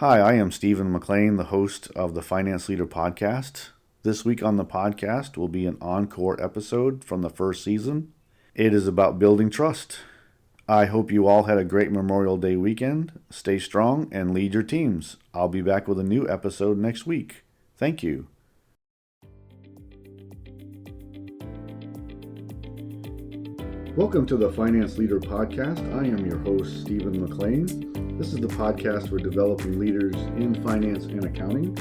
Hi, I am Stephen McLean, the host of the Finance Leader Podcast. This week on the podcast will be an encore episode from the first season. It is about building trust. I hope you all had a great Memorial Day weekend. Stay strong and lead your teams. I'll be back with a new episode next week. Thank you. Welcome to the Finance Leader Podcast. I am your host, Stephen McLean. This is the podcast for developing leaders in finance and accounting.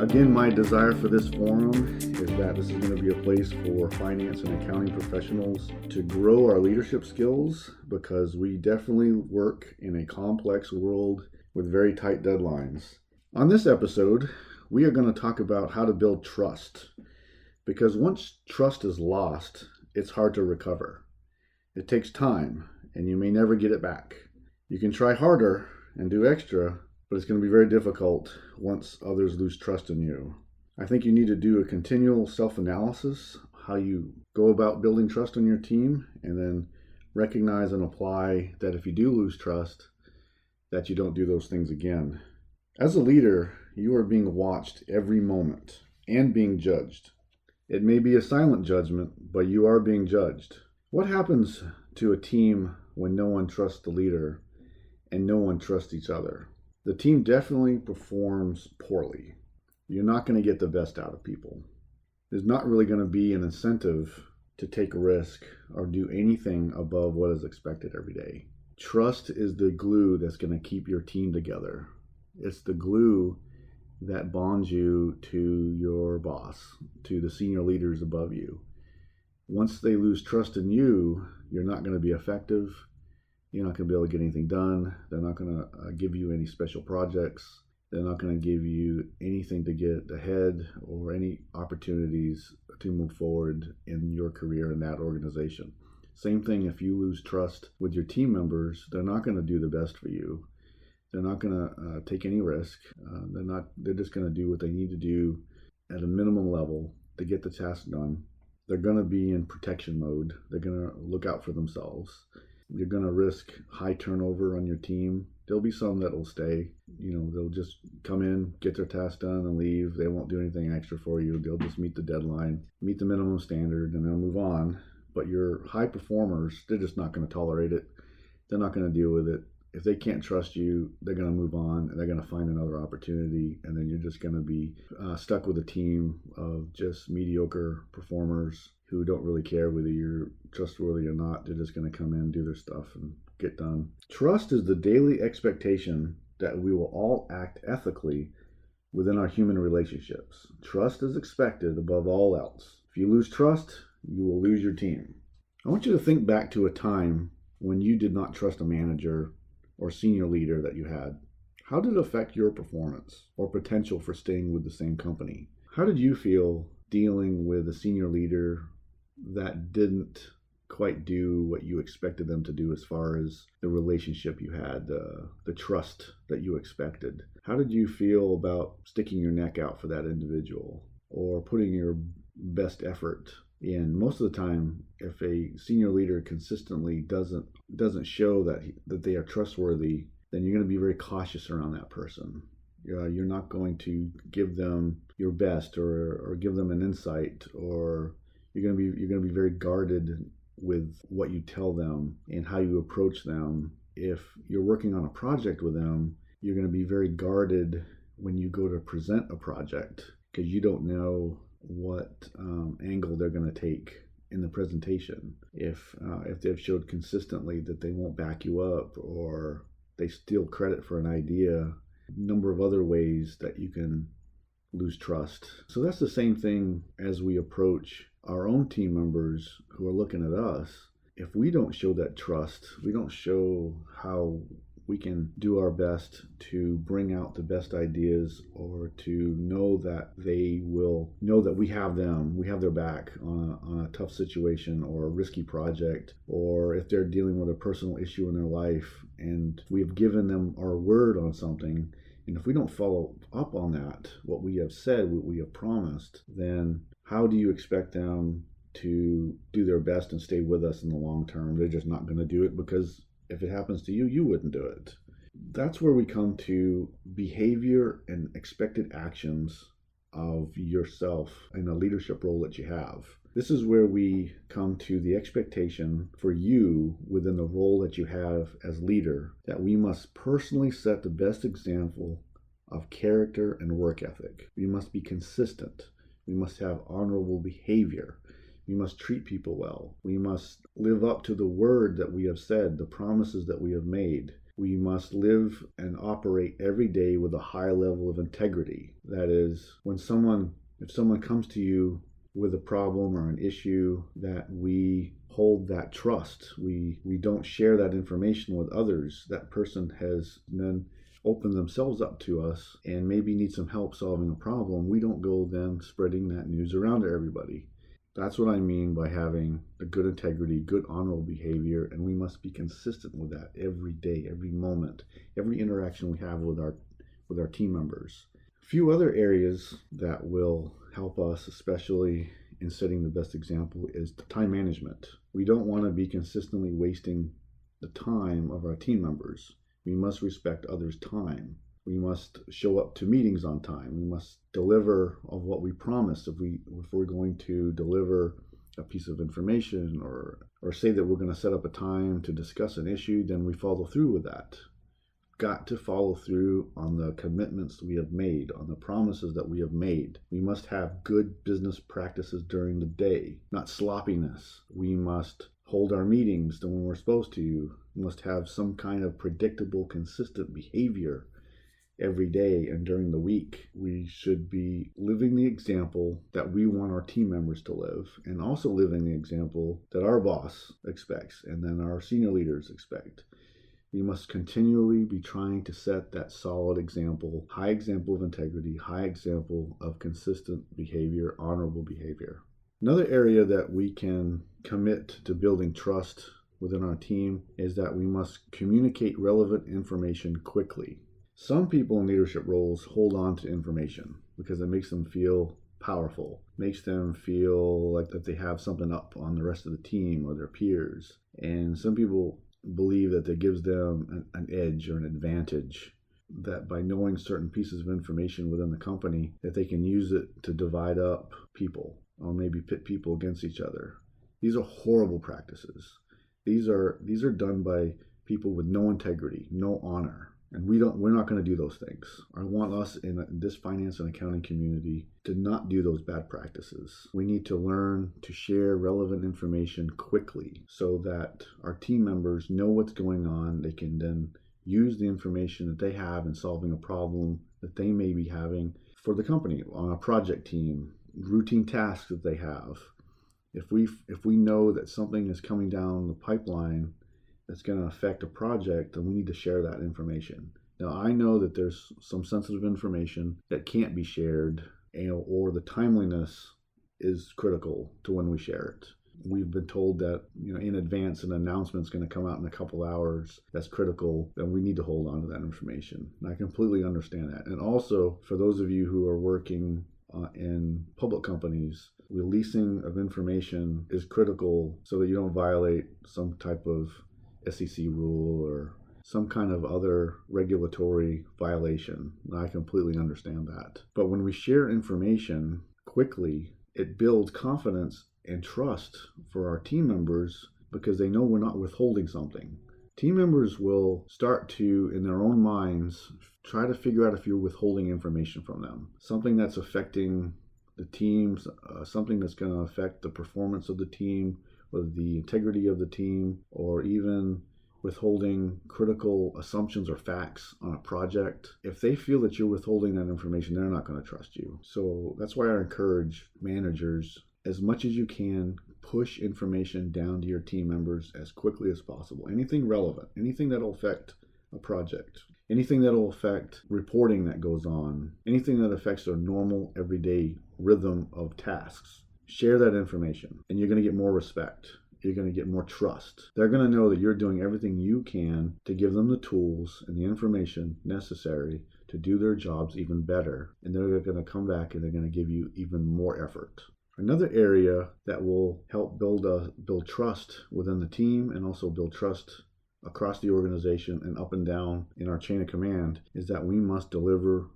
Again, my desire for this forum is that this is going to be a place for finance and accounting professionals to grow our leadership skills, because we definitely work in a complex world with very tight deadlines. On this episode, we are going to talk about how to build trust, because once trust is lost, it's hard to recover. It takes time, and you may never get it back. You can try harder and do extra, but it's going to be very difficult once others lose trust in you. I think you need to do a continual self-analysis, how you go about building trust in your team, and then recognize and apply that if you do lose trust, that you don't do those things again. As a leader, you are being watched every moment and being judged. It may be a silent judgment, but you are being judged. What happens to a team when no one trusts the leader and no one trusts each other? The team definitely performs poorly. You're not going to get the best out of people. There's not really going to be an incentive to take a risk or do anything above what is expected every day. Trust is the glue that's going to keep your team together. It's the glue that bonds you to your boss, to the senior leaders above you. Once they lose trust in you, you're not going to be effective. You're not going to be able to get anything done. They're not going to give you any special projects. They're not going to give you anything to get ahead or any opportunities to move forward in your career in that organization. Same thing if you lose trust with your team members, they're not going to do the best for you. They're not going to take any risk. They're just going to do what they need to do at a minimum level to get the task done. They're going to be in protection mode. They're going to look out for themselves. You're going to risk high turnover on your team. There'll be some that will stay. They'll just come in, get their task done, and leave. They won't do anything extra for you. They'll just meet the deadline, meet the minimum standard, and they'll move on. But your high performers, they're just not going to tolerate it. They're not going to deal with it. If they can't trust you, they're going to move on, and they're going to find another opportunity, and then you're just going to be stuck with a team of just mediocre performers who don't really care whether you're trustworthy or not. They're just going to come in, do their stuff, and get done. Trust is the daily expectation that we will all act ethically within our human relationships. Trust is expected above all else. If you lose trust, you will lose your team. I want you to think back to a time when you did not trust a manager or senior leader that you had. How did it affect your performance or potential for staying with the same company? How did you feel dealing with a senior leader that didn't quite do what you expected them to do as far as the relationship you had, the trust that you expected? How did you feel about sticking your neck out for that individual or putting your best effort in? Most of the time, if a senior leader consistently doesn't show that they are trustworthy, then you're going to be very cautious around that person. You're not going to give them your best or give them an insight, or you're going to be very guarded with what you tell them and how you approach them. If you're working on a project with them, you're going to be very guarded when you go to present a project, because you don't know what angle they're going to take in the presentation. If they've showed consistently that they won't back you up, or they steal credit for an idea, a number of other ways that you can lose trust. So that's the same thing as we approach our own team members who are looking at us. If we don't show that trust, we don't show how we can do our best to bring out the best ideas, or to know that they will know that we have their back on a tough situation or a risky project, or if they're dealing with a personal issue in their life and we have given them our word on something, and if we don't follow up on that, what we have said, what we have promised, then how do you expect them to do their best and stay with us in the long term? They're just not going to do it, because if it happens to you, you wouldn't do it. That's where we come to behavior and expected actions of yourself in a leadership role that you have. This is where we come to the expectation for you within the role that you have as leader, that we must personally set the best example of character and work ethic. We must be consistent. We must have honorable behavior. We must treat people well. We must live up to the word that we have said, the promises that we have made. We must live and operate every day with a high level of integrity. That is, if someone comes to you with a problem or an issue, that we hold that trust. We don't share that information with others. That person has then opened themselves up to us and maybe need some help solving a problem. We don't go then spreading that news around to everybody. That's what I mean by having a good integrity, good honorable behavior, and we must be consistent with that every day, every moment, every interaction we have with our team members. A few other areas that will help us, especially in setting the best example, is the time management. We don't want to be consistently wasting the time of our team members. We must respect others' time. We must show up to meetings on time. We must deliver of what we promised. If we're going to deliver a piece of information or say that we're going to set up a time to discuss an issue, then we follow through with that. Got to follow through on the commitments we have made, on the promises that we have made. We must have good business practices during the day, not sloppiness. We must hold our meetings when we're supposed to. We must have some kind of predictable, consistent behavior every day and during the week. We should be living the example that we want our team members to live, and also living the example that our boss expects and then our senior leaders expect. We must continually be trying to set that solid example, high example of integrity, high example of consistent behavior, honorable behavior. Another area that we can commit to building trust within our team is that we must communicate relevant information quickly. Some people in leadership roles hold on to information because it makes them feel powerful, makes them feel like that they have something up on the rest of the team or their peers. And some people believe that it gives them an edge or an advantage, that by knowing certain pieces of information within the company, that they can use it to divide up people or maybe pit people against each other. These are horrible practices. These are done by people with no integrity, no honor. And we're not going to do those things. I want us in this finance and accounting community to not do those bad practices. We need to learn to share relevant information quickly so that our team members know what's going on. They can then use the information that they have in solving a problem that they may be having for the company on a project team, routine tasks that they have. If we know that something is coming down the pipeline that's going to affect a project, then we need to share that information. Now, I know that there's some sensitive information that can't be shared, or the timeliness is critical to when we share it. We've been told that, in advance an announcement's going to come out in a couple hours. That's critical, then we need to hold on to that information. And I completely understand that. And also, for those of you who are working in public companies, releasing of information is critical so that you don't violate some type of SEC rule or some kind of other regulatory violation. I completely understand that. But when we share information quickly, it builds confidence and trust for our team members because they know we're not withholding something. Team members will start to, in their own minds, try to figure out if you're withholding information from them. Something that's affecting the teams, something that's going to affect the performance of the team, or the integrity of the team, or even withholding critical assumptions or facts on a project. If they feel that you're withholding that information, they're not going to trust you. So that's why I encourage managers, as much as you can, push information down to your team members as quickly as possible. Anything relevant, anything that will affect a project, anything that will affect reporting that goes on, anything that affects their normal everyday rhythm of tasks. Share that information and you're going to get more respect. You're going to get more trust. They're going to know that you're doing everything you can to give them the tools and the information necessary to do their jobs even better. And they're going to come back and they're going to give you even more effort. Another area that will help build trust within the team and also build trust across the organization and up and down in our chain of command is that we must deliver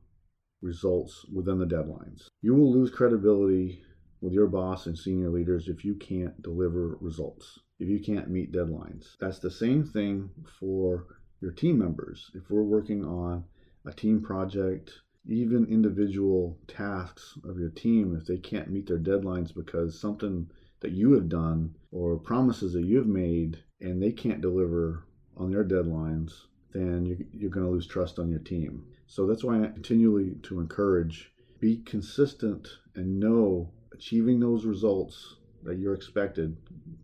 results within the deadlines. You will lose credibility with your boss and senior leaders if you can't deliver results, if you can't meet deadlines. That's the same thing for your team members. If we're working on a team project, even individual tasks of your team, if they can't meet their deadlines because something that you have done or promises that you have made and they can't deliver on their deadlines, then you're going to lose trust on your team. So that's why I continually to encourage, be consistent and know achieving those results that you're expected,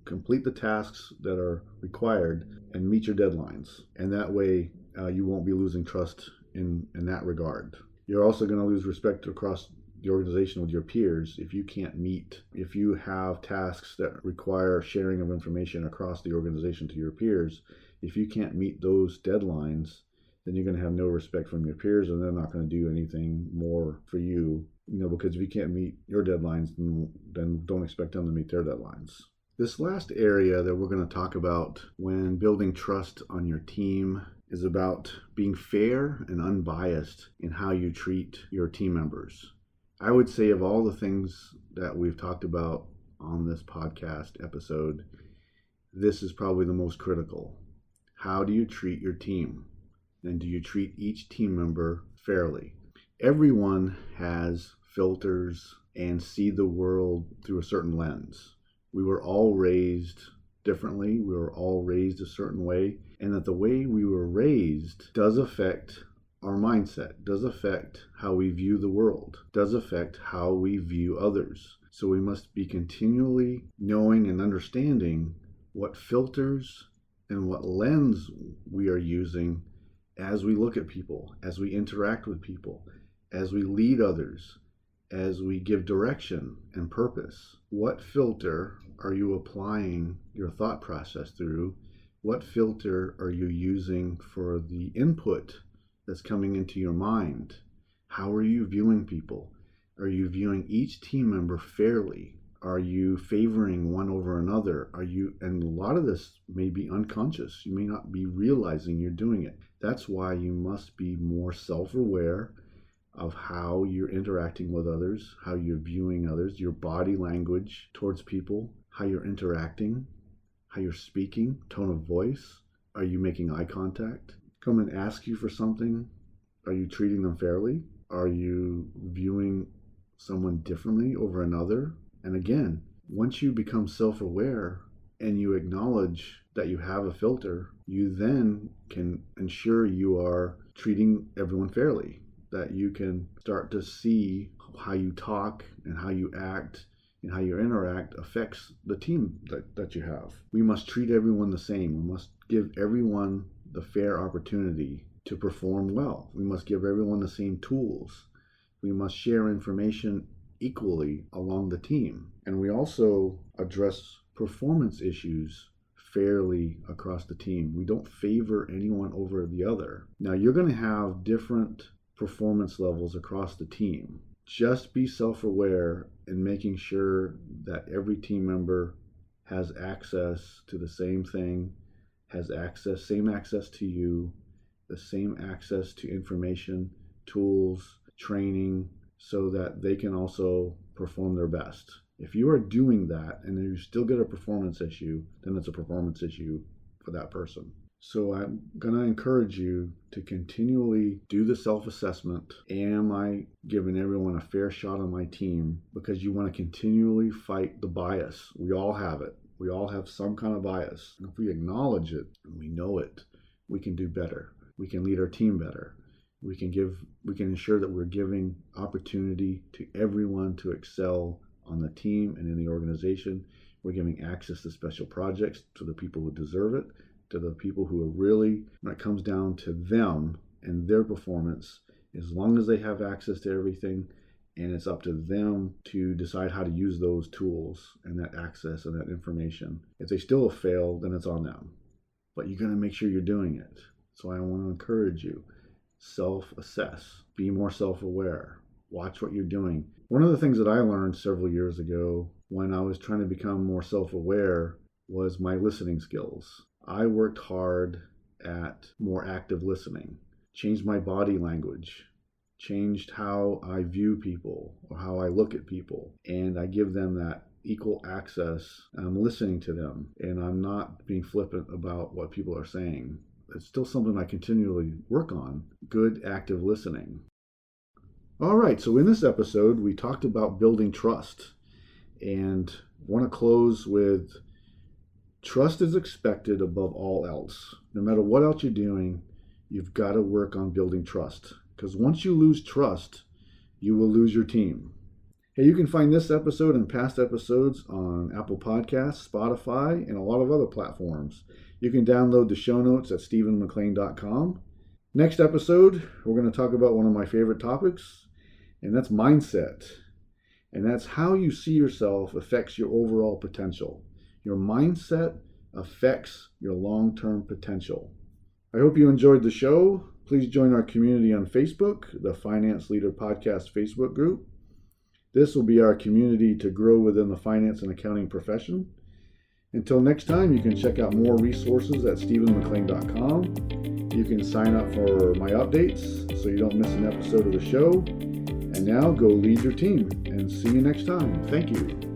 complete the tasks that are required, and meet your deadlines. And that way you won't be losing trust in that regard. You're also going to lose respect across the organization with your peers if you can't meet, if you have tasks that require sharing of information across the organization to your peers. If you can't meet those deadlines, then you're going to have no respect from your peers, and they're not going to do anything more for you, because if you can't meet your deadlines, then don't expect them to meet their deadlines. This last area that we're going to talk about when building trust on your team is about being fair and unbiased in how you treat your team members. I would say of all the things that we've talked about on this podcast episode, this is probably the most critical. How do you treat your team? And do you treat each team member fairly? Everyone has filters and see the world through a certain lens. We were all raised differently. We were all raised a certain way. And that the way we were raised does affect our mindset, does affect how we view the world, does affect how we view others. So we must be continually knowing and understanding what filters and what lens we are using as we look at people, as we interact with people, as we lead others, as we give direction and purpose. What filter are you applying your thought process through? What filter are you using for the input that's coming into your mind? How are you viewing people? Are you viewing each team member fairly? Are you favoring one over another? And a lot of this may be unconscious. You may not be realizing you're doing it. That's why you must be more self-aware of how you're interacting with others, how you're viewing others, your body language towards people, how you're interacting, how you're speaking, tone of voice. Are you making eye contact? Come and ask you for something. Are you treating them fairly? Are you viewing someone differently over another? And again, once you become self-aware and you acknowledge that you have a filter, you then can ensure you are treating everyone fairly, that you can start to see how you talk and how you act and how you interact affects the team that you have. We must treat everyone the same. We must give everyone the fair opportunity to perform well. We must give everyone the same tools. We must share information equally along the team. And we also address performance issues fairly across the team. We don't favor anyone over the other. Now, you're going to have different performance levels across the team. Just be self-aware in making sure that every team member has access to the same thing, has same access to you, the same access to information, tools, training, so that they can also perform their best. If you are doing that and you still get a performance issue, then it's a performance issue for that person. So I'm going to encourage you to continually do the self-assessment. Am I giving everyone a fair shot on my team? Because you want to continually fight the bias. We all have it. We all have some kind of bias. And if we acknowledge it and we know it, we can do better. We can lead our team better. We can ensure that we're giving opportunity to everyone to excel on the team and in the organization. We're giving access to special projects to the people who deserve it, to the people who are really, when it comes down to them and their performance, as long as they have access to everything, and it's up to them to decide how to use those tools and that access and that information. If they still fail, then it's on them. But you're going to make sure you're doing it. So I want to encourage you. Self-assess. Be more self-aware. Watch what you're doing. One of the things that I learned several years ago when I was trying to become more self-aware was my listening skills. I worked hard at more active listening, changed my body language, changed how I view people or how I look at people. And I give them that equal access. I'm listening to them and I'm not being flippant about what people are saying. It's still something I continually work on, good active listening. All right, so in this episode, we talked about building trust, and I want to close with trust is expected above all else. No matter what else you're doing, you've got to work on building trust, because once you lose trust, you will lose your team. Hey, you can find this episode and past episodes on Apple Podcasts, Spotify, and a lot of other platforms. You can download the show notes at stephenmclean.com. Next episode, we're going to talk about one of my favorite topics, and that's mindset. And that's how you see yourself affects your overall potential. Your mindset affects your long-term potential. I hope you enjoyed the show. Please join our community on Facebook, the Finance Leader Podcast Facebook group. This will be our community to grow within the finance and accounting profession. Until next time, you can check out more resources at stephenmclean.com. You can sign up for my updates so you don't miss an episode of the show. And now go lead your team and see you next time. Thank you.